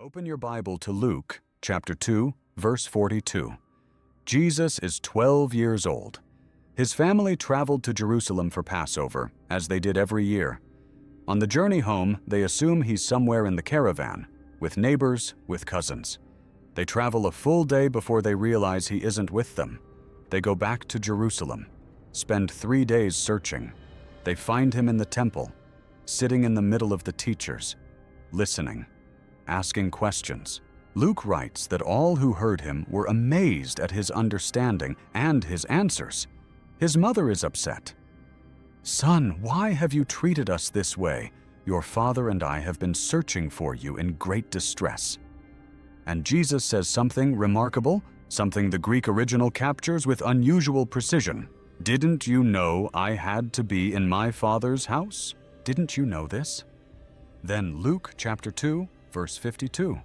Open your Bible to Luke, chapter 2, verse 42. Jesus is 12 years old. His family traveled to Jerusalem for Passover, as they did every year. On the journey home, they assume he's somewhere in the caravan, with neighbors, with cousins. They travel a full day before they realize he isn't with them. They go back to Jerusalem, spend 3 days searching. They find him in the temple, sitting in the middle of the teachers, listening, asking questions. Luke writes that all who heard him were amazed at his understanding and his answers. His mother is upset. "Son, why have you treated us this way? Your father and I have been searching for you in great distress." And Jesus says something remarkable, something the Greek original captures with unusual precision. "Didn't you know I had to be in my Father's house? Didn't you know this?" Then Luke chapter 2, verse 52.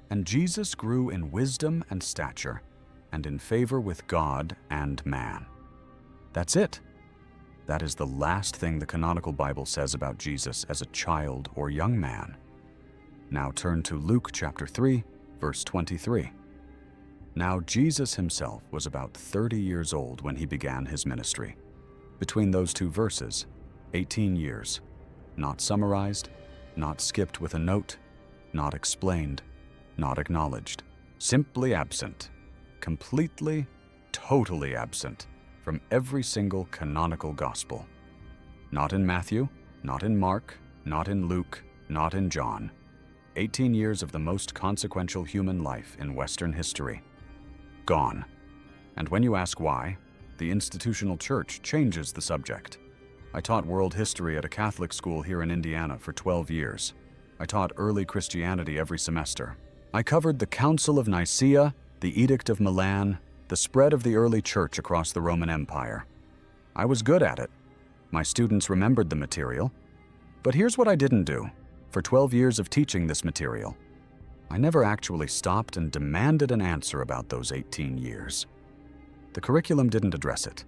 "And Jesus grew in wisdom and stature, and in favor with God and man." That's it. That is the last thing the canonical Bible says about Jesus as a child or young man. Now turn to Luke chapter 3, verse 23. "Now Jesus himself was about 30 years old when he began his ministry." Between those two verses, 18 years. Not summarized, not skipped with a note, not explained, not acknowledged. Simply absent. Completely, totally absent from every single canonical gospel. Not in Matthew, not in Mark, not in Luke, not in John. 18 years of the most consequential human life in Western history. Gone. And when you ask why, the institutional church changes the subject. I taught world history at a Catholic school here in Indiana for 12 years. I taught early Christianity every semester. I covered the Council of Nicaea, the Edict of Milan, the spread of the early church across the Roman Empire. I was good at it. My students remembered the material. But here's what I didn't do. For 12 years of teaching this material, I never actually stopped and demanded an answer about those 18 years. The curriculum didn't address it.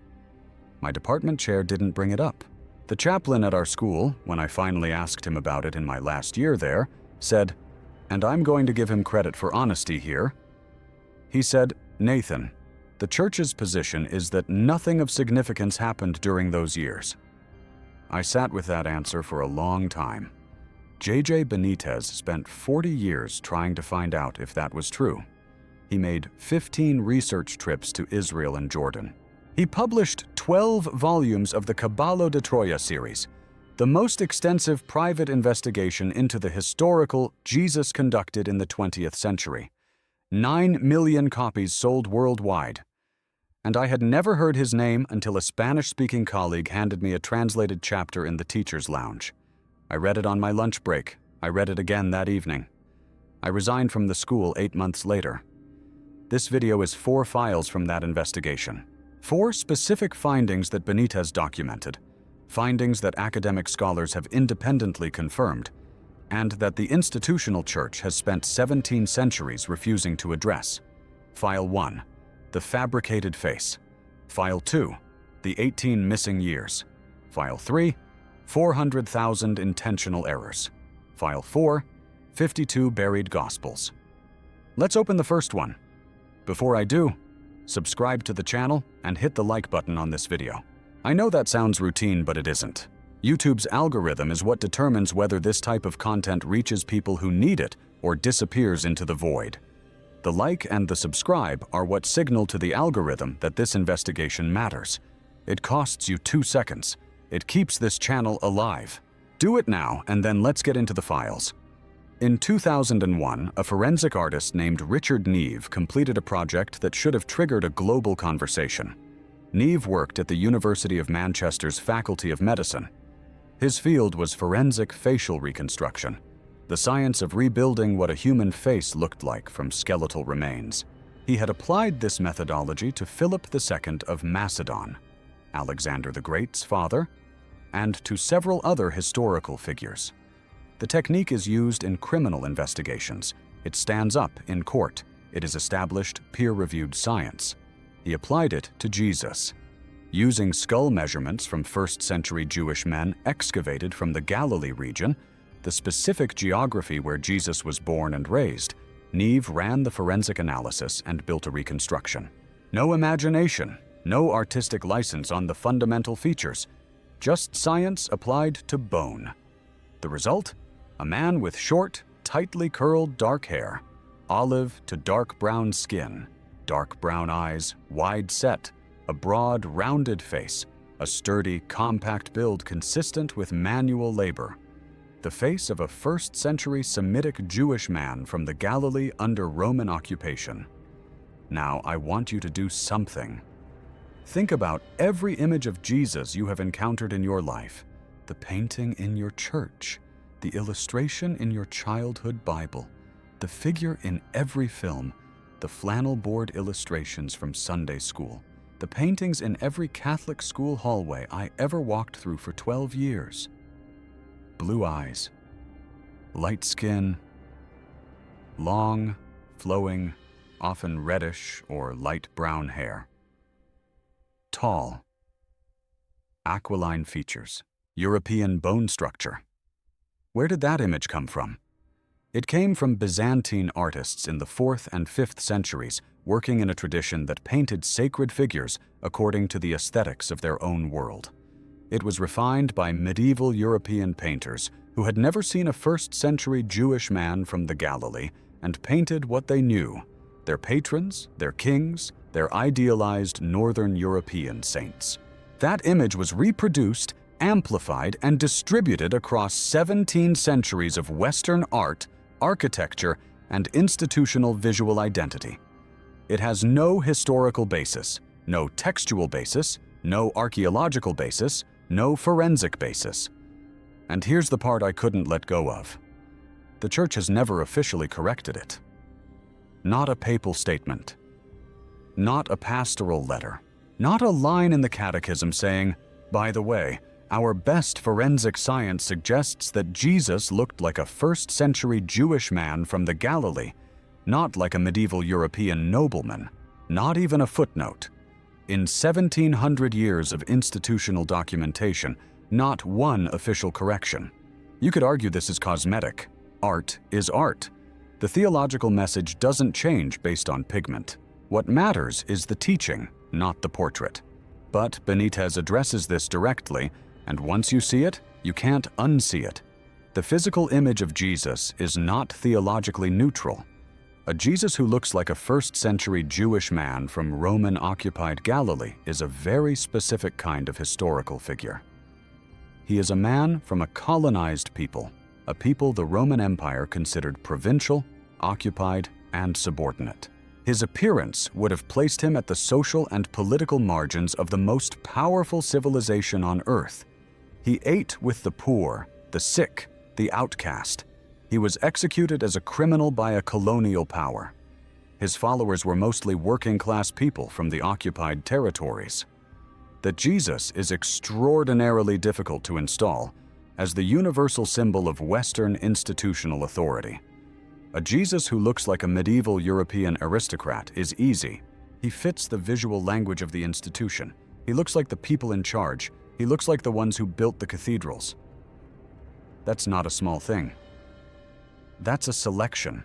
My department chair didn't bring it up. The chaplain at our school, when I finally asked him about it in my last year there, said, and I'm going to give him credit for honesty here. He said, "Nathan, the church's position is that nothing of significance happened during those years." I sat with that answer for a long time. J.J. Benítez spent 40 years trying to find out if that was true. He made 15 research trips to Israel and Jordan. He published 12 volumes of the Caballo de Troya series, the most extensive private investigation into the historical Jesus conducted in the 20th century. 9 million copies sold worldwide. And I had never heard his name until a Spanish-speaking colleague handed me a translated chapter in the teacher's lounge. I read it on my lunch break. I read it again that evening. I resigned from the school 8 months later. This video is 4 files from that investigation. 4 specific findings that Benítez documented, findings that academic scholars have independently confirmed, and that the institutional church has spent 17 centuries refusing to address. File 1, the fabricated face. File 2, the 18 missing years. File 3, 400,000 intentional errors. File 4, 52 buried gospels. Let's open the first one. Before I do, subscribe to the channel and hit the like button on this video. I know that sounds routine, but it isn't. YouTube's algorithm is what determines whether this type of content reaches people who need it or disappears into the void. The like and the subscribe are what signal to the algorithm that this investigation matters. It costs you 2 seconds. It keeps this channel alive. Do it now, and then let's get into the files. In 2001, a forensic artist named Richard Neve completed a project that should have triggered a global conversation. Neve worked at the University of Manchester's Faculty of Medicine. His field was forensic facial reconstruction, the science of rebuilding what a human face looked like from skeletal remains. He had applied this methodology to Philip II of Macedon, Alexander the Great's father, and to several other historical figures. The technique is used in criminal investigations. It stands up in court. It is established, peer-reviewed science. He applied it to Jesus. Using skull measurements from 1st-century Jewish men excavated from the Galilee region, the specific geography where Jesus was born and raised, Neve ran the forensic analysis and built a reconstruction. No imagination, no artistic license on the fundamental features, just science applied to bone. The result? A man with short, tightly curled dark hair, olive to dark brown skin, dark brown eyes, wide set, a broad, rounded face, a sturdy, compact build consistent with manual labor. The face of a first-century Semitic Jewish man from the Galilee under Roman occupation. Now, I want you to do something. Think about every image of Jesus you have encountered in your life, the painting in your church, the illustration in your childhood Bible, the figure in every film, the flannel board illustrations from Sunday school, the paintings in every Catholic school hallway I ever walked through for 12 years. Blue eyes, light skin, long, flowing, often reddish or light brown hair. Tall, aquiline features, European bone structure. Where did that image come from? It came from Byzantine artists in the 4th and 5th centuries, working in a tradition that painted sacred figures according to the aesthetics of their own world. It was refined by medieval European painters who had never seen a first-century Jewish man from the Galilee and painted what they knew: their patrons, their kings, their idealized Northern European saints. That image was reproduced, amplified, and distributed across 17 centuries of Western art, architecture, and institutional visual identity. It has no historical basis, no textual basis, no archaeological basis, no forensic basis. And here's the part I couldn't let go of. The Church has never officially corrected it. Not a papal statement. Not a pastoral letter. Not a line in the Catechism saying, "By the way, our best forensic science suggests that Jesus looked like a first-century Jewish man from the Galilee, not like a medieval European nobleman." Not even a footnote. In 1700 years of institutional documentation, not one official correction. You could argue this is cosmetic. Art is art. The theological message doesn't change based on pigment. What matters is the teaching, not the portrait. But Benítez addresses this directly, and once you see it, you can't unsee it. The physical image of Jesus is not theologically neutral. A Jesus who looks like a first-century Jewish man from Roman-occupied Galilee is a very specific kind of historical figure. He is a man from a colonized people, a people the Roman Empire considered provincial, occupied, and subordinate. His appearance would have placed him at the social and political margins of the most powerful civilization on earth. He ate with the poor, the sick, the outcast. He was executed as a criminal by a colonial power. His followers were mostly working-class people from the occupied territories. That Jesus is extraordinarily difficult to install as the universal symbol of Western institutional authority. A Jesus who looks like a medieval European aristocrat is easy. He fits the visual language of the institution. He looks like the people in charge. He looks like the ones who built the cathedrals. That's not a small thing. That's a selection.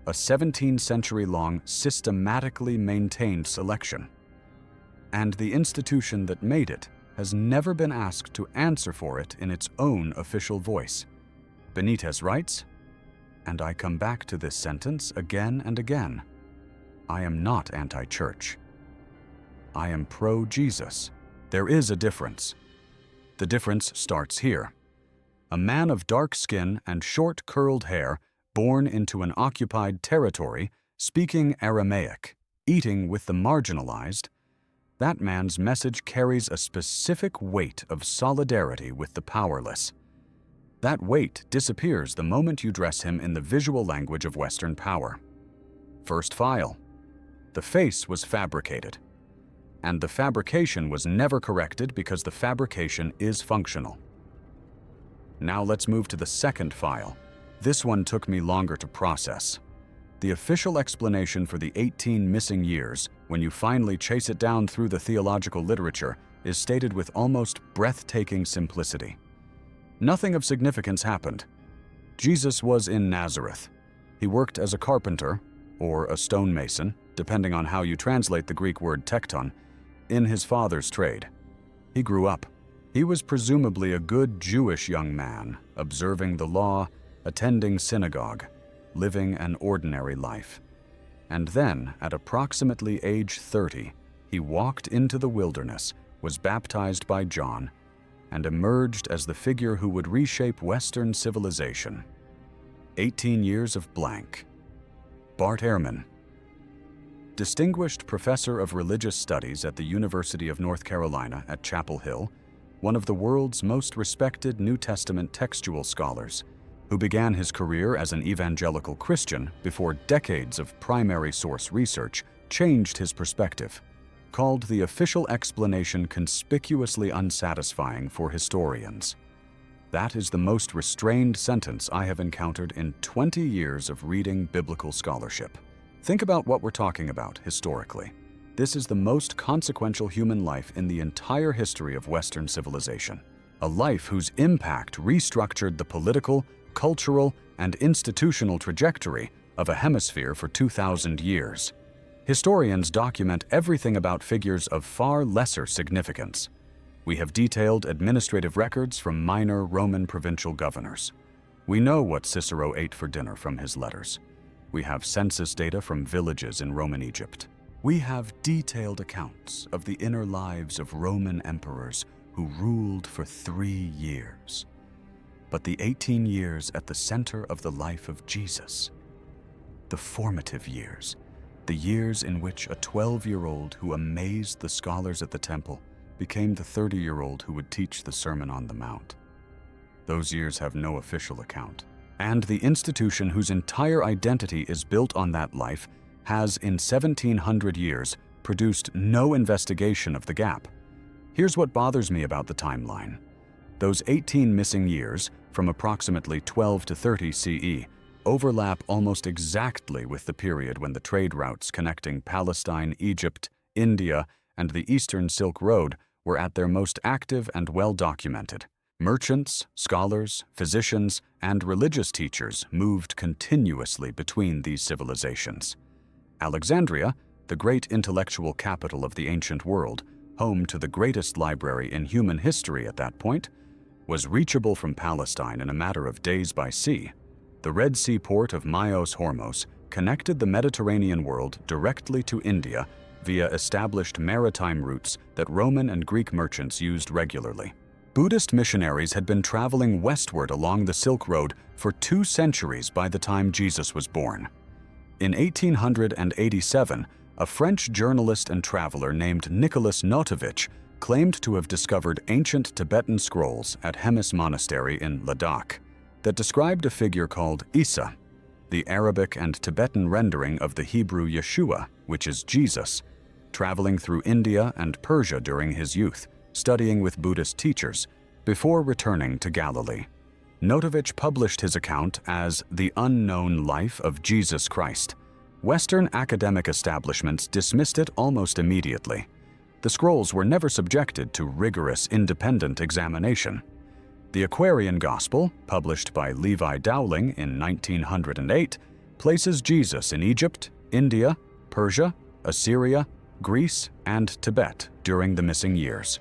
A 17th-century-long, systematically maintained selection. And the institution that made it has never been asked to answer for it in its own official voice. Benítez writes, and I come back to this sentence again and again, I am not anti-church. I am pro-Jesus. There is a difference. The difference starts here. A man of dark skin and short curled hair, born into an occupied territory, speaking Aramaic, eating with the marginalized, that man's message carries a specific weight of solidarity with the powerless. That weight disappears the moment you dress him in the visual language of Western power. First file. The face was fabricated. And the fabrication was never corrected because the fabrication is functional. Now let's move to the second file. This one took me longer to process. The official explanation for the 18 missing years, when you finally chase it down through the theological literature, is stated with almost breathtaking simplicity. Nothing of significance happened. Jesus was in Nazareth. He worked as a carpenter, or a stonemason, depending on how you translate the Greek word tekton, in his father's trade. He grew up. He was presumably a good Jewish young man, observing the law, attending synagogue, living an ordinary life. And then, at approximately age 30, he walked into the wilderness, was baptized by John, and emerged as the figure who would reshape Western civilization. 18 years of blank. Bart Ehrman. Distinguished Professor of Religious Studies at the University of North Carolina at Chapel Hill, one of the world's most respected New Testament textual scholars, who began his career as an evangelical Christian before decades of primary source research changed his perspective, called the official explanation conspicuously unsatisfying for historians. That is the most restrained sentence I have encountered in 20 years of reading biblical scholarship. Think about what we're talking about historically. This is the most consequential human life in the entire history of Western civilization, a life whose impact restructured the political, cultural, and institutional trajectory of a hemisphere for 2,000 years. Historians document everything about figures of far lesser significance. We have detailed administrative records from minor Roman provincial governors. We know what Cicero ate for dinner from his letters. We have census data from villages in Roman Egypt. We have detailed accounts of the inner lives of Roman emperors who ruled for 3 years. But the 18 years at the center of the life of Jesus, the formative years, the years in which a 12-year-old who amazed the scholars at the temple became the 30-year-old who would teach the Sermon on the Mount. Those years have no official account. And the institution whose entire identity is built on that life has, in 1,700 years, produced no investigation of the gap. Here's what bothers me about the timeline. Those 18 missing years, from approximately 12 to 30 CE, overlap almost exactly with the period when the trade routes connecting Palestine, Egypt, India, and the Eastern Silk Road were at their most active and well-documented. Merchants, scholars, physicians, and religious teachers moved continuously between these civilizations. Alexandria, the great intellectual capital of the ancient world, home to the greatest library in human history at that point, was reachable from Palestine in a matter of days by sea. The Red Sea port of Myos Hormos connected the Mediterranean world directly to India via established maritime routes that Roman and Greek merchants used regularly. Buddhist missionaries had been traveling westward along the Silk Road for 2 centuries by the time Jesus was born. In 1887, a French journalist and traveler named Nicholas Notovitch claimed to have discovered ancient Tibetan scrolls at Hemis Monastery in Ladakh that described a figure called Isa, the Arabic and Tibetan rendering of the Hebrew Yeshua, which is Jesus, traveling through India and Persia during his youth, studying with Buddhist teachers, before returning to Galilee. Notovitch published his account as The Unknown Life of Jesus Christ. Western academic establishments dismissed it almost immediately. The scrolls were never subjected to rigorous independent examination. The Aquarian Gospel, published by Levi Dowling in 1908, places Jesus in Egypt, India, Persia, Assyria, Greece, and Tibet during the missing years.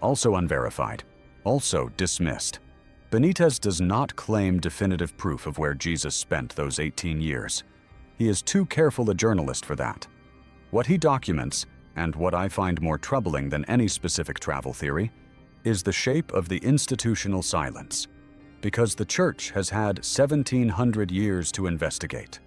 Also unverified, also dismissed. Benítez does not claim definitive proof of where Jesus spent those 18 years. He is too careful a journalist for that. What he documents, and what I find more troubling than any specific travel theory, is the shape of the institutional silence. Because the Church has had 1,700 years to investigate.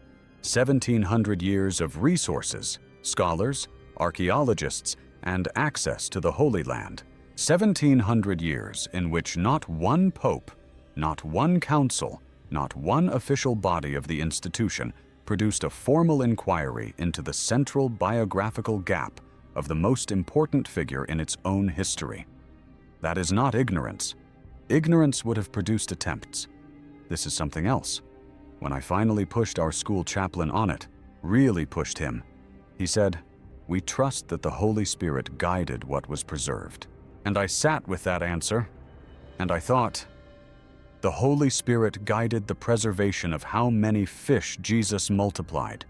1,700 years of resources, scholars, archaeologists, and access to the Holy Land. 1,700 years in which not one pope, not one council, not one official body of the institution produced a formal inquiry into the central biographical gap of the most important figure in its own history. That is not ignorance. Ignorance would have produced attempts. This is something else. When I finally pushed our school chaplain on it, really pushed him, he said, "We trust that the Holy Spirit guided what was preserved." And I sat with that answer, and I thought, The Holy Spirit guided the preservation of how many fish Jesus multiplied,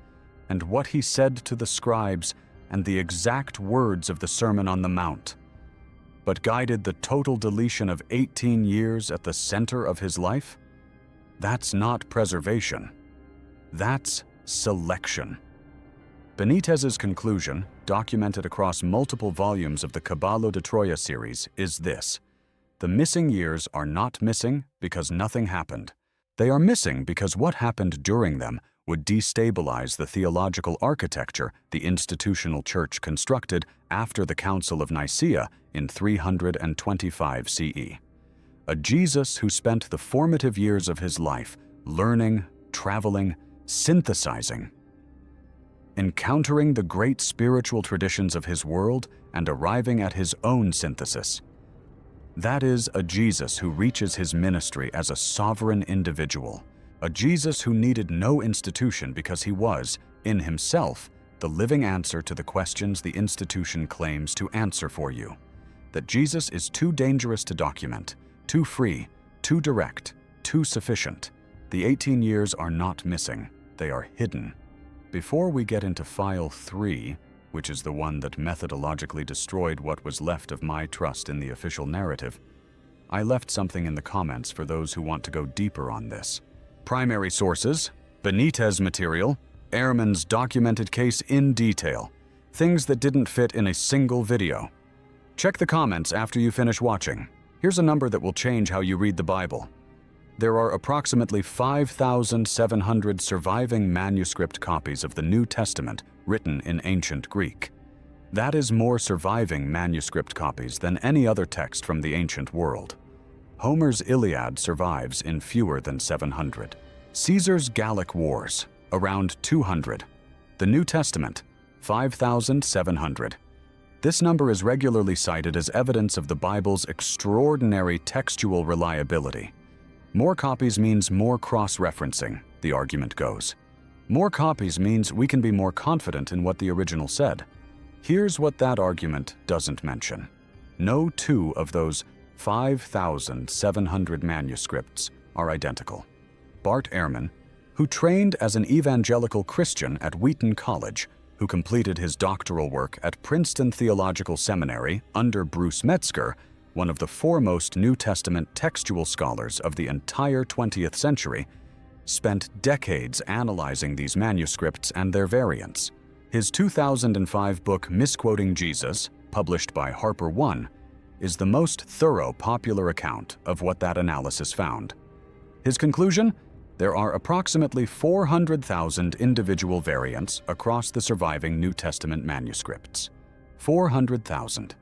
and what he said to the scribes, and the exact words of the Sermon on the Mount, but guided the total deletion of 18 years at the center of his life? That's not preservation. That's selection. Benítez's conclusion, documented across multiple volumes of the Caballo de Troya series, is this: the missing years are not missing because nothing happened. They are missing because what happened during them would destabilize the theological architecture the institutional church constructed after the Council of Nicaea in 325 CE. A Jesus who spent the formative years of his life learning, traveling, synthesizing, encountering the great spiritual traditions of his world and arriving at his own synthesis. That is a Jesus who reaches his ministry as a sovereign individual, a Jesus who needed no institution because he was, in himself, the living answer to the questions the institution claims to answer for you. That Jesus is too dangerous to document, too free, too direct, too sufficient. The 18 years are not missing, they are hidden. Before we get into File 3, which is the one that methodologically destroyed what was left of my trust in the official narrative, I left something in the comments for those who want to go deeper on this. Primary sources, Benítez material, Ehrman's documented case in detail, things that didn't fit in a single video. Check the comments after you finish watching. Here's a number that will change how you read the Bible. There are approximately 5,700 surviving manuscript copies of the New Testament written in ancient Greek. That is more surviving manuscript copies than any other text from the ancient world. Homer's Iliad survives in fewer than 700. Caesar's Gallic Wars, around 200. The New Testament, 5,700. This number is regularly cited as evidence of the Bible's extraordinary textual reliability. More copies means more cross-referencing, the argument goes. More copies means we can be more confident in what the original said. Here's what that argument doesn't mention. No two of those 5,700 manuscripts are identical. Bart Ehrman, who trained as an evangelical Christian at Wheaton College, who completed his doctoral work at Princeton Theological Seminary under Bruce Metzger, one of the foremost New Testament textual scholars of the entire 20th century, spent decades analyzing these manuscripts and their variants. His 2005 book Misquoting Jesus, published by Harper One, is the most thorough popular account of what that analysis found. His conclusion? There are approximately 400,000 individual variants across the surviving New Testament manuscripts. 400,000.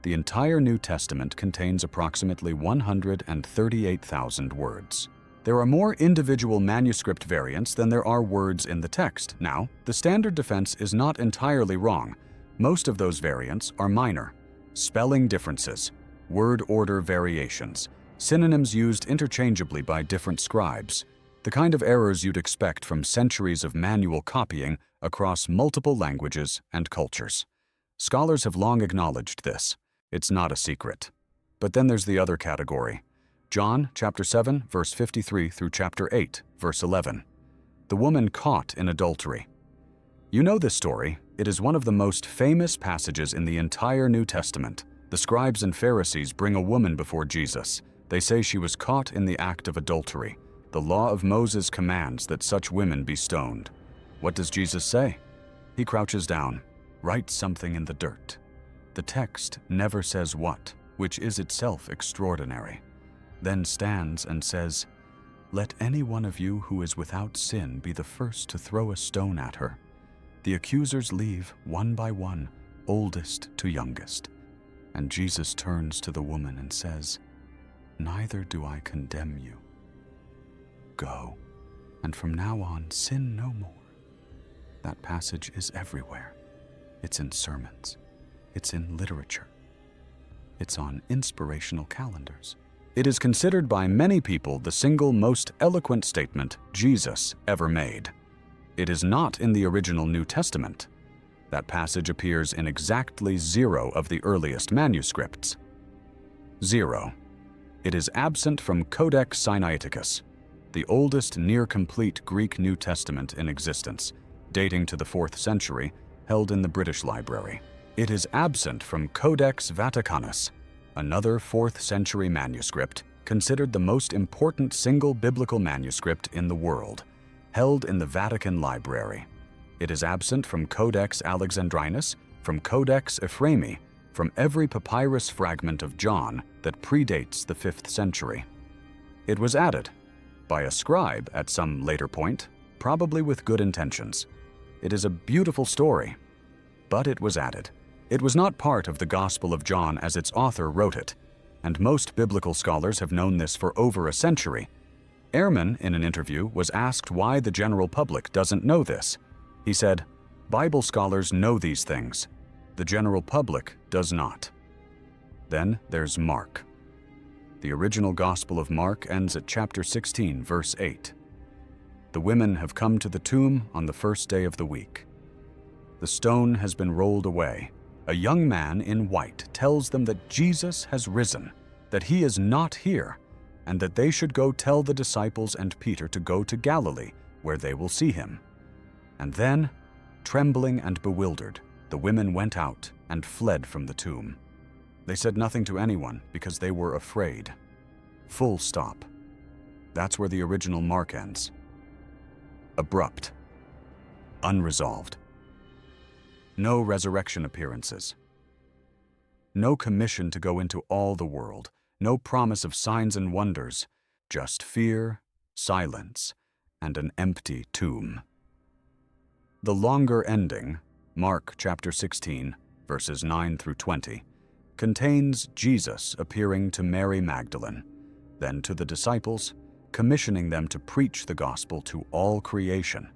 The entire New Testament contains approximately 138,000 words. There are more individual manuscript variants than there are words in the text. Now, the standard defense is not entirely wrong. Most of those variants are minor. Spelling differences, word order variations, synonyms used interchangeably by different scribes, the kind of errors you'd expect from centuries of manual copying across multiple languages and cultures. Scholars have long acknowledged this. It's not a secret. But then there's the other category. John chapter 7, verse 53 through chapter 8, verse 11. The woman caught in adultery. You know this story. It is one of the most famous passages in the entire New Testament. The scribes and Pharisees bring a woman before Jesus. They say she was caught in the act of adultery. The law of Moses commands that such women be stoned. What does Jesus say? He crouches down, writes something in the dirt. The text never says what, which is itself extraordinary. Then stands and says, "Let any one of you who is without sin be the first to throw a stone at her." The accusers leave one by one, oldest to youngest. And Jesus turns to the woman and says, "Neither do I condemn you. Go, and from now on sin no more." That passage is everywhere. It's in sermons. It's in literature. It's on inspirational calendars. It is considered by many people the single most eloquent statement Jesus ever made. It is not in the original New Testament. That passage appears in exactly 0 of the earliest manuscripts. 0. It is absent from Codex Sinaiticus, the oldest near-complete Greek New Testament in existence, dating to the 4th century, held in the British Library. It is absent from Codex Vaticanus, another 4th century manuscript considered the most important single biblical manuscript in the world, held in the Vatican Library. It is absent from Codex Alexandrinus, from Codex Ephraemi, from every papyrus fragment of John that predates the 5th century. It was added by a scribe at some later point, probably with good intentions. It is a beautiful story, but it was added. It was not part of the Gospel of John as its author wrote it, and most biblical scholars have known this for over a century. Ehrman, in an interview, was asked why the general public doesn't know this. He said, "Bible scholars know these things. The general public does not." Then there's Mark. The original Gospel of Mark ends at chapter 16, verse 8. The women have come to the tomb on the first day of the week. The stone has been rolled away. A young man in white tells them that Jesus has risen, that he is not here, and that they should go tell the disciples and Peter to go to Galilee, where they will see him. And then, trembling and bewildered, the women went out and fled from the tomb. They said nothing to anyone because they were afraid. Full stop. That's where the original Mark ends. Abrupt. Unresolved. No resurrection appearances. No commission to go into all the world. No promise of signs and wonders. Just fear, silence, and an empty tomb. The longer ending, Mark chapter 16, verses 9 through 20, contains Jesus appearing to Mary Magdalene, then to the disciples, commissioning them to preach the gospel to all creation,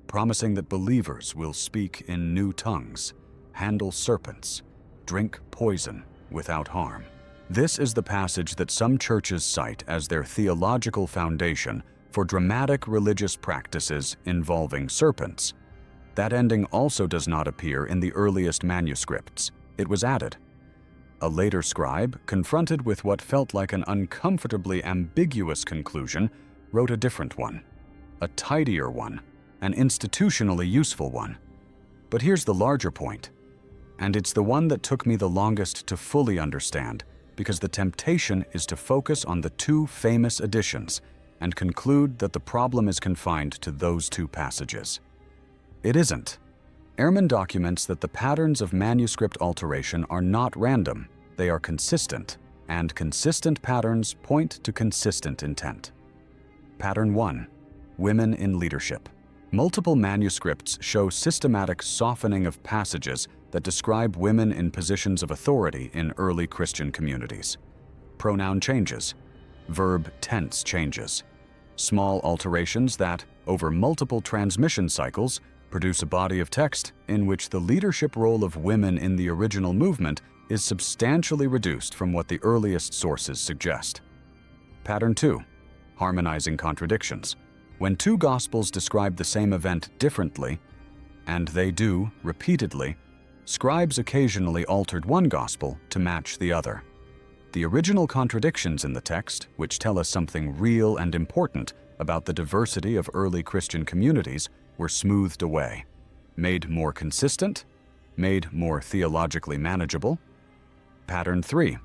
promising that believers will speak in new tongues, handle serpents, drink poison without harm. This is the passage that some churches cite as their theological foundation for dramatic religious practices involving serpents. That ending also does not appear in the earliest manuscripts. It was added. A later scribe, confronted with what felt like an uncomfortably ambiguous conclusion, wrote a different one, a tidier one, an institutionally useful one. But here's the larger point, and it's the one that took me the longest to fully understand, because the temptation is to focus on the two famous editions and conclude that the problem is confined to those two passages. It isn't. Ehrman documents that the patterns of manuscript alteration are not random, they are consistent, and consistent patterns point to consistent intent. Pattern 1. Women in leadership. Multiple manuscripts show systematic softening of passages that describe women in positions of authority in early Christian communities. Pronoun changes. Verb tense changes. Small alterations that, over multiple transmission cycles, produce a body of text in which the leadership role of women in the original movement is substantially reduced from what the earliest sources suggest. Pattern 2. Harmonizing contradictions. When two Gospels describe the same event differently, and they do repeatedly, scribes occasionally altered one Gospel to match the other. The original contradictions in the text, which tell us something real and important about the diversity of early Christian communities, were smoothed away, made more consistent, made more theologically manageable. Pattern 3.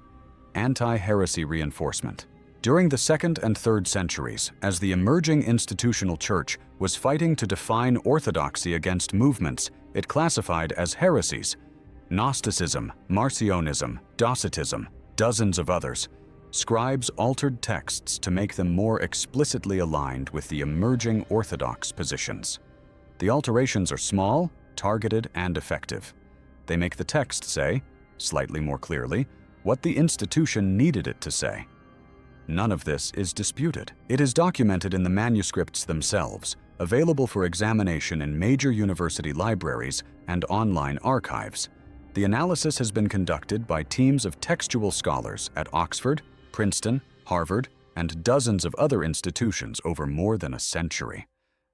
Anti-heresy reinforcement. During the 2nd and 3rd centuries, as the emerging institutional church was fighting to define orthodoxy against movements it classified as heresies, Gnosticism, Marcionism, Docetism, dozens of others, scribes altered texts to make them more explicitly aligned with the emerging orthodox positions. The alterations are small, targeted, and effective. They make the text say, slightly more clearly, what the institution needed it to say. None of this is disputed. It is documented in the manuscripts themselves, available for examination in major university libraries and online archives. The analysis has been conducted by teams of textual scholars at Oxford, Princeton, Harvard, and dozens of other institutions over more than a century.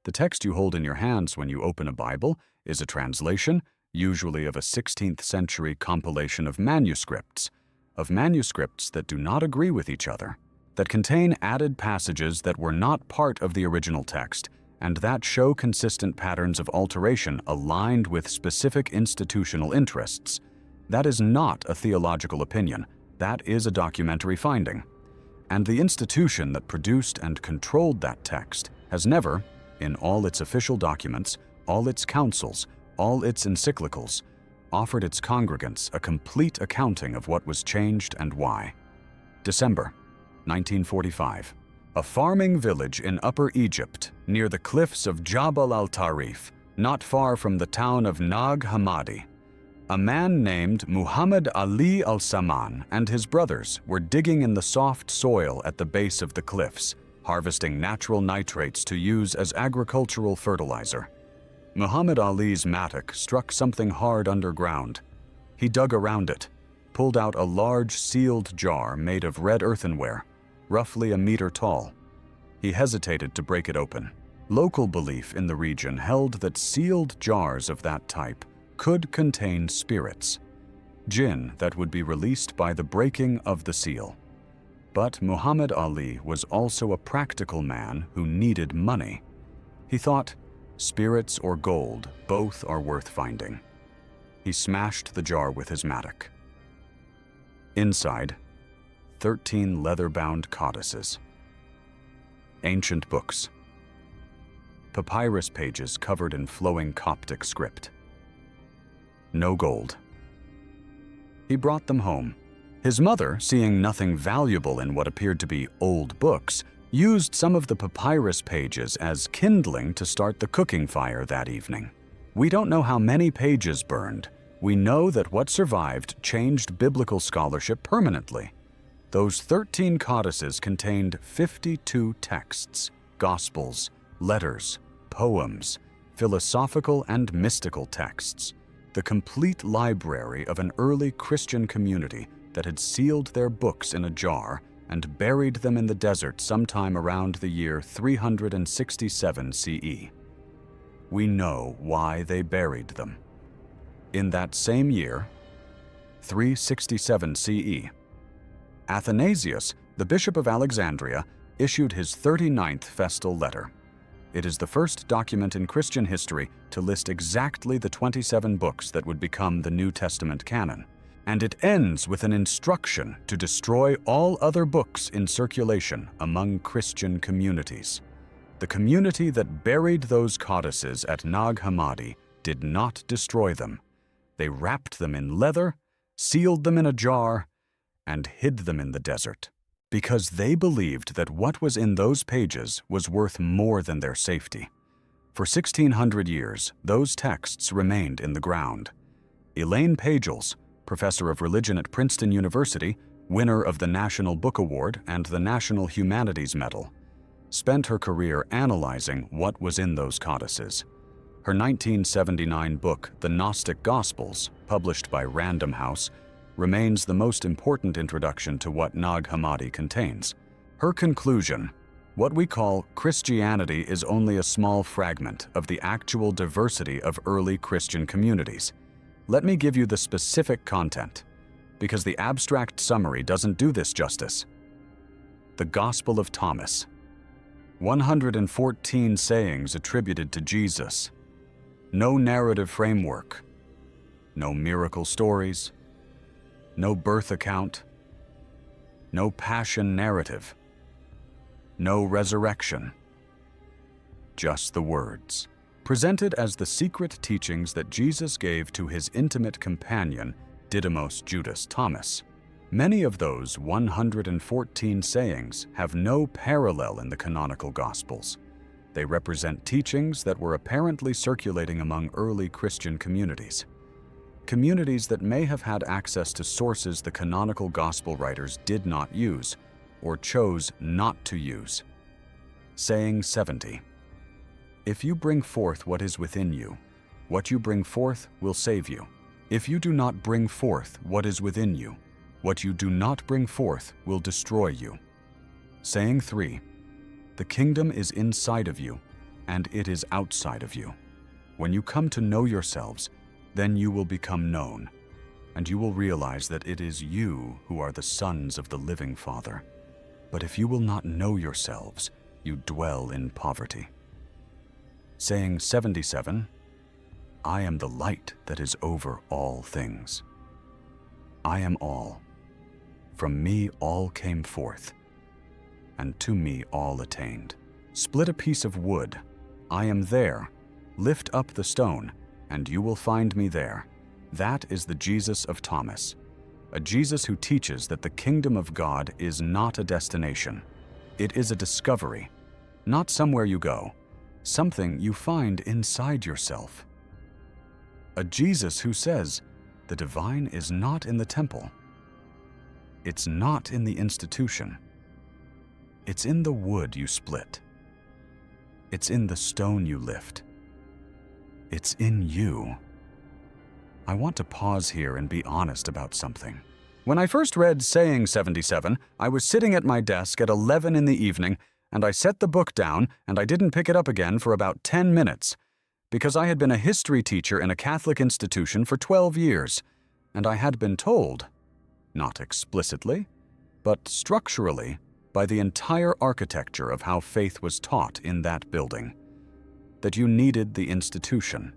The text you hold in your hands when you open a Bible is a translation, usually of a 16th century compilation of manuscripts that do not agree with each other, that contain added passages that were not part of the original text and that show consistent patterns of alteration aligned with specific institutional interests. That is not a theological opinion. That is a documentary finding. And the institution that produced and controlled that text has never, in all its official documents, all its councils, all its encyclicals, offered its congregants a complete accounting of what was changed and why. December 1945. A farming village in Upper Egypt, near the cliffs of Jabal al-Tarif, not far from the town of Nag Hammadi. A man named Muhammad Ali al-Saman and his brothers were digging in the soft soil at the base of the cliffs, harvesting natural nitrates to use as agricultural fertilizer. Muhammad Ali's mattock struck something hard underground. He dug around it, pulled out a large sealed jar made of red earthenware, roughly a meter tall. He hesitated to break it open. Local belief in the region held that sealed jars of that type could contain spirits, jinn that would be released by the breaking of the seal. But Muhammad Ali was also a practical man who needed money. He thought, spirits or gold, both are worth finding. He smashed the jar with his mattock. Inside, 13 leather-bound codices, ancient books, papyrus pages covered in flowing Coptic script. No gold. He brought them home. His mother, seeing nothing valuable in what appeared to be old books, used some of the papyrus pages as kindling to start the cooking fire that evening. We don't know how many pages burned. We know that what survived changed biblical scholarship permanently. Those 13 codices contained 52 texts, gospels, letters, poems, philosophical and mystical texts, the complete library of an early Christian community that had sealed their books in a jar and buried them in the desert sometime around the year 367 CE. We know why they buried them. In that same year, 367 CE, Athanasius, the Bishop of Alexandria, issued his 39th festal letter. It is the first document in Christian history to list exactly the 27 books that would become the New Testament canon, and it ends with an instruction to destroy all other books in circulation among Christian communities. The community that buried those codices at Nag Hammadi did not destroy them. They wrapped them in leather, sealed them in a jar, and hid them in the desert, because they believed that what was in those pages was worth more than their safety. For 1,600 years, those texts remained in the ground. Elaine Pagels, professor of religion at Princeton University, winner of the National Book Award and the National Humanities Medal, spent her career analyzing what was in those codices. Her 1979 book, The Gnostic Gospels, published by Random House, remains the most important introduction to what Nag Hammadi contains. Her conclusion, what we call Christianity is only a small fragment of the actual diversity of early Christian communities. Let me give you the specific content, because the abstract summary doesn't do this justice. The Gospel of Thomas. 114 sayings attributed to Jesus. No narrative framework. No miracle stories. No birth account. No passion narrative. No resurrection. Just the words, presented as the secret teachings that Jesus gave to his intimate companion, Didymos Judas Thomas. Many of those 114 sayings have no parallel in the canonical Gospels. They represent teachings that were apparently circulating among early Christian communities. Communities that may have had access to sources the canonical Gospel writers did not use, or chose not to use. Saying 70. If you bring forth what is within you, what you bring forth will save you. If you do not bring forth what is within you, what you do not bring forth will destroy you. Saying 3. The kingdom is inside of you, and it is outside of you. When you come to know yourselves, then you will become known, and you will realize that it is you who are the sons of the living Father. But if you will not know yourselves, you dwell in poverty. Saying 77, I am the light that is over all things. I am all. From me all came forth, and to me all attained. Split a piece of wood. I am there. Lift up the stone, and you will find me there. That is the Jesus of Thomas, a Jesus who teaches that the kingdom of God is not a destination. It is a discovery, not somewhere you go, something you find inside yourself. A Jesus who says, the divine is not in the temple. It's not in the institution. It's in the wood you split. It's in the stone you lift. It's in you. I want to pause here and be honest about something. When I first read Saying 77, I was sitting at my desk at 11 in the evening, and I set the book down, and I didn't pick it up again for about 10 minutes, because I had been a history teacher in a Catholic institution for 12 years, and I had been told, not explicitly, but structurally, by the entire architecture of how faith was taught in that building, that you needed the institution.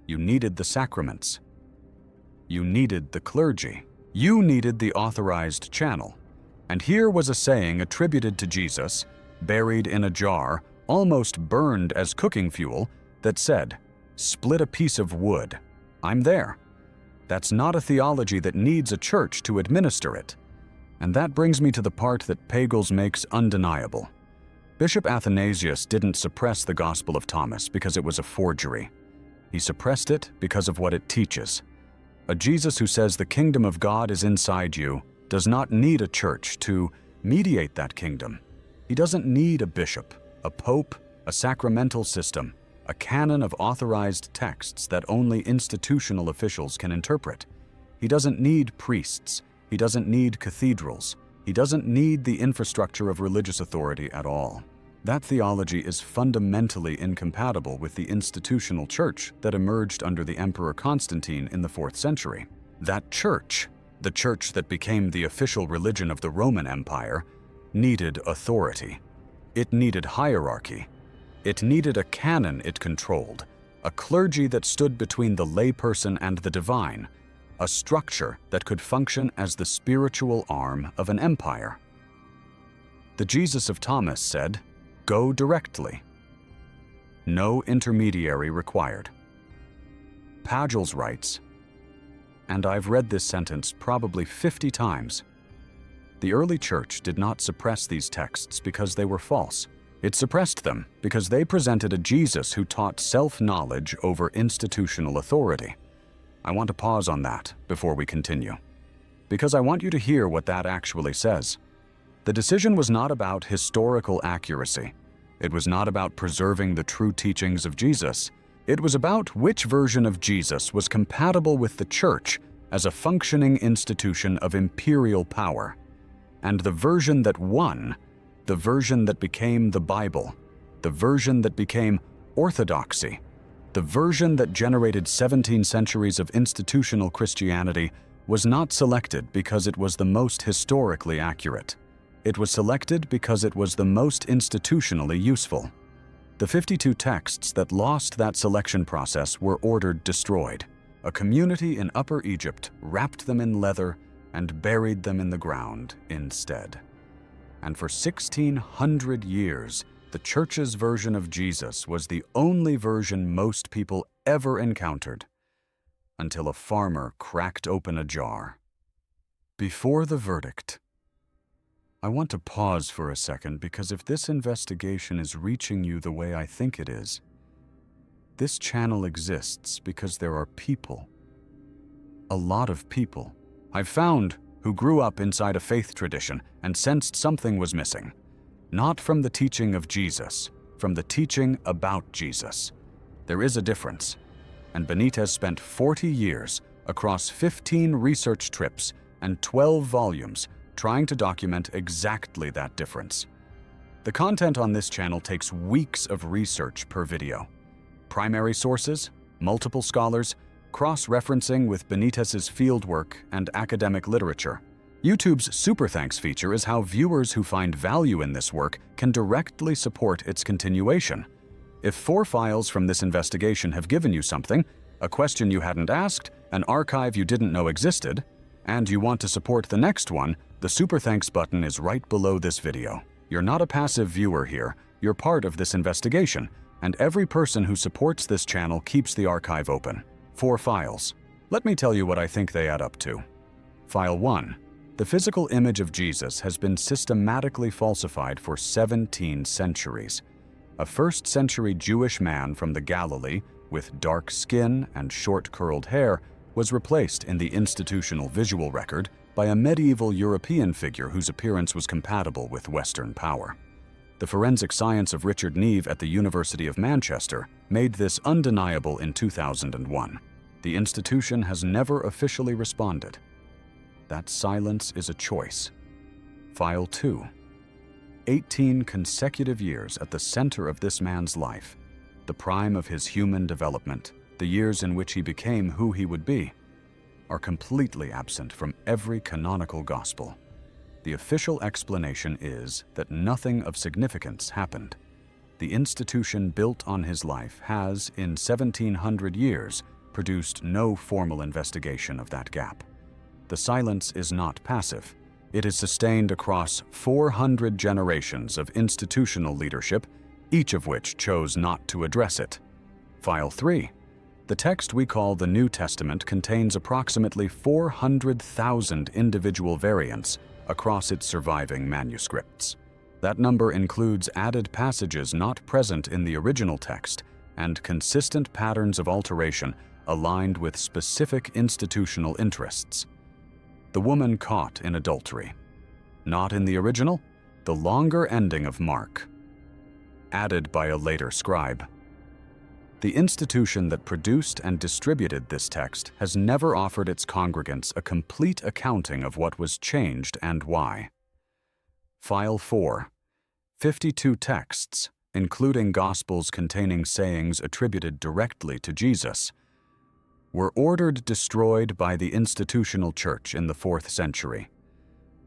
You needed the sacraments. You needed the clergy. You needed the authorized channel. And here was a saying attributed to Jesus, buried in a jar, almost burned as cooking fuel, that said, split a piece of wood. I'm there. That's not a theology that needs a church to administer it. And that brings me to the part that Pagels makes undeniable. Bishop Athanasius didn't suppress the Gospel of Thomas because it was a forgery. He suppressed it because of what it teaches. A Jesus who says the kingdom of God is inside you does not need a church to mediate that kingdom. He doesn't need a bishop, a pope, a sacramental system, a canon of authorized texts that only institutional officials can interpret. He doesn't need priests. He doesn't need cathedrals. He doesn't need the infrastructure of religious authority at all. That theology is fundamentally incompatible with the institutional church that emerged under the Emperor Constantine in the 4th century. That church, the church that became the official religion of the Roman Empire, needed authority. It needed hierarchy. It needed a canon it controlled, a clergy that stood between the layperson and the divine, a structure that could function as the spiritual arm of an empire. The Jesus of Thomas said, "Go directly. No intermediary required." Pagels writes, and I've read this sentence probably 50 times, the early church did not suppress these texts because they were false. It suppressed them because they presented a Jesus who taught self-knowledge over institutional authority. I want to pause on that before we continue, because I want you to hear what that actually says. The decision was not about historical accuracy. It was not about preserving the true teachings of Jesus. It was about which version of Jesus was compatible with the church as a functioning institution of imperial power. And the version that won, the version that became the Bible, the version that became orthodoxy, the version that generated 17 centuries of institutional Christianity, was not selected because it was the most historically accurate. It was selected because it was the most institutionally useful. The 52 texts that lost that selection process were ordered destroyed. A community in Upper Egypt wrapped them in leather and buried them in the ground instead. And for 1,600 years, the church's version of Jesus was the only version most people ever encountered, until a farmer cracked open a jar. Before the verdict, I want to pause for a second, because if this investigation is reaching you the way I think it is, this channel exists because there are people, a lot of people, I've found, who grew up inside a faith tradition and sensed something was missing. Not from the teaching of Jesus, from the teaching about Jesus. There is a difference. And Benítez spent 40 years across 15 research trips and 12 volumes trying to document exactly that difference. The content on this channel takes weeks of research per video. Primary sources, multiple scholars, cross-referencing with Benítez's fieldwork and academic literature. YouTube's Super Thanks feature is how viewers who find value in this work can directly support its continuation. If 4 files from this investigation have given you something, a question you hadn't asked, an archive you didn't know existed, and you want to support the next one, the Super Thanks button is right below this video. You're not a passive viewer here, you're part of this investigation, and every person who supports this channel keeps the archive open. 4 files. Let me tell you what I think they add up to. File 1. The physical image of Jesus has been systematically falsified for 17 centuries. A first-century Jewish man from the Galilee, with dark skin and short curled hair, was replaced in the institutional visual record by a medieval European figure whose appearance was compatible with Western power. The forensic science of Richard Neve at the University of Manchester made this undeniable in 2001. The institution has never officially responded. That silence is a choice. File 2. 18 consecutive years at the center of this man's life, the prime of his human development, the years in which he became who he would be, are completely absent from every canonical gospel. The official explanation is that nothing of significance happened. The institution built on his life has, in 1700 years, produced no formal investigation of that gap. The silence is not passive. It is sustained across 400 generations of institutional leadership, each of which chose not to address it. File 3. The text we call the New Testament contains approximately 400,000 individual variants across its surviving manuscripts. That number includes added passages not present in the original text and consistent patterns of alteration aligned with specific institutional interests. The woman caught in adultery. Not in the original, the longer ending of Mark. Added by a later scribe. The institution that produced and distributed this text has never offered its congregants a complete accounting of what was changed and why. File 4. 52 texts, including Gospels containing sayings attributed directly to Jesus, were ordered destroyed by the institutional church in the 4th century.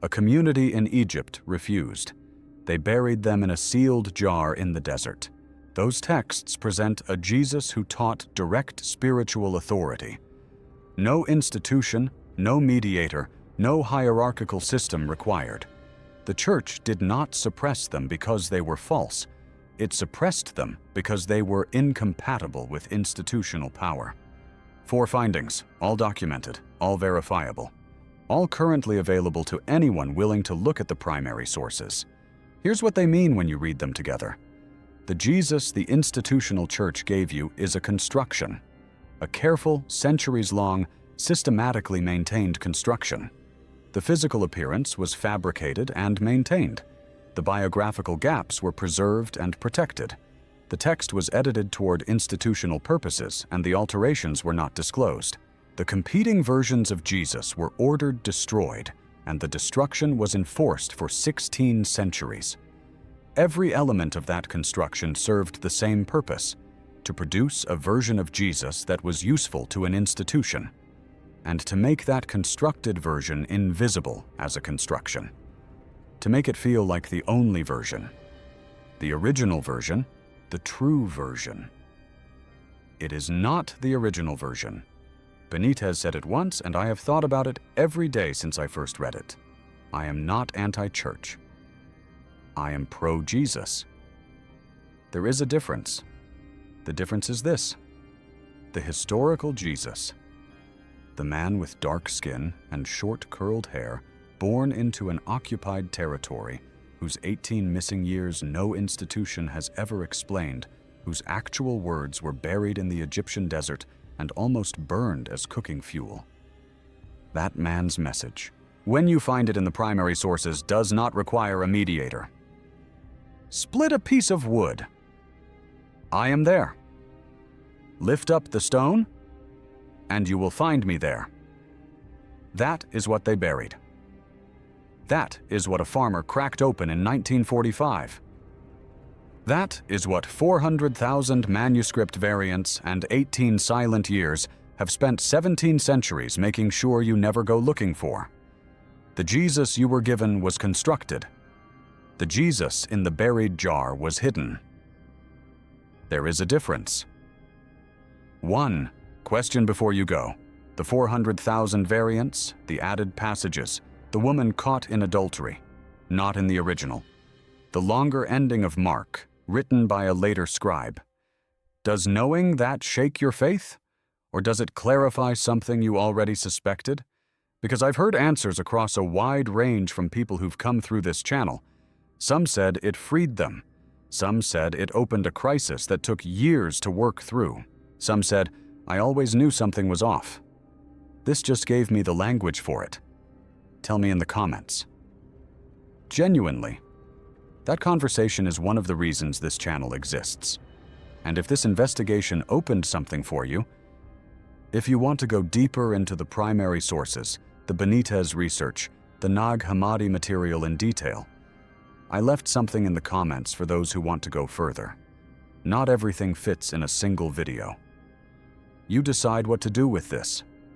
A community in Egypt refused. They buried them in a sealed jar in the desert. Those texts present a Jesus who taught direct spiritual authority. No institution, no mediator, no hierarchical system required. The church did not suppress them because they were false. It suppressed them because they were incompatible with institutional power. 4 findings, all documented, all verifiable, all currently available to anyone willing to look at the primary sources. Here's what they mean when you read them together. The Jesus the institutional church gave you is a construction, a careful, centuries-long, systematically maintained construction. The physical appearance was fabricated and maintained. The biographical gaps were preserved and protected. The text was edited toward institutional purposes, and the alterations were not disclosed. The competing versions of Jesus were ordered destroyed, and the destruction was enforced for 16 centuries. Every element of that construction served the same purpose: to produce a version of Jesus that was useful to an institution, and to make that constructed version invisible as a construction. To make it feel like the only version, the original version, the true version. It is not the original version. Benítez said it once, and I have thought about it every day since I first read it. I am not anti-church. I am pro-Jesus. There is a difference. The difference is this: the historical Jesus, the man with dark skin and short curled hair, born into an occupied territory, whose 18 missing years no institution has ever explained, whose actual words were buried in the Egyptian desert and almost burned as cooking fuel. That man's message, when you find it in the primary sources, does not require a mediator. Split a piece of wood. I am there. Lift up the stone, and you will find me there. That is what they buried. That is what a farmer cracked open in 1945. That is what 400,000 manuscript variants and 18 silent years have spent 17 centuries making sure you never go looking for. The Jesus you were given was constructed. The Jesus in the buried jar was hidden. There is a difference. 1. Question before you go. The 400,000 variants, the added passages, the woman caught in adultery, not in the original. The longer ending of Mark, written by a later scribe. Does knowing that shake your faith? Or does it clarify something you already suspected? Because I've heard answers across a wide range from people who've come through this channel. Some said it freed them. Some said it opened a crisis that took years to work through. Some said, I always knew something was off. This just gave me the language for it. Tell me in the comments. Genuinely, that conversation is one of the reasons this channel exists. And if this investigation opened something for you, if you want to go deeper into the primary sources, the Benítez research, the Nag Hammadi material in detail, I left something in the comments for those who want to go further. Not everything fits in a single video. You decide what to do with this.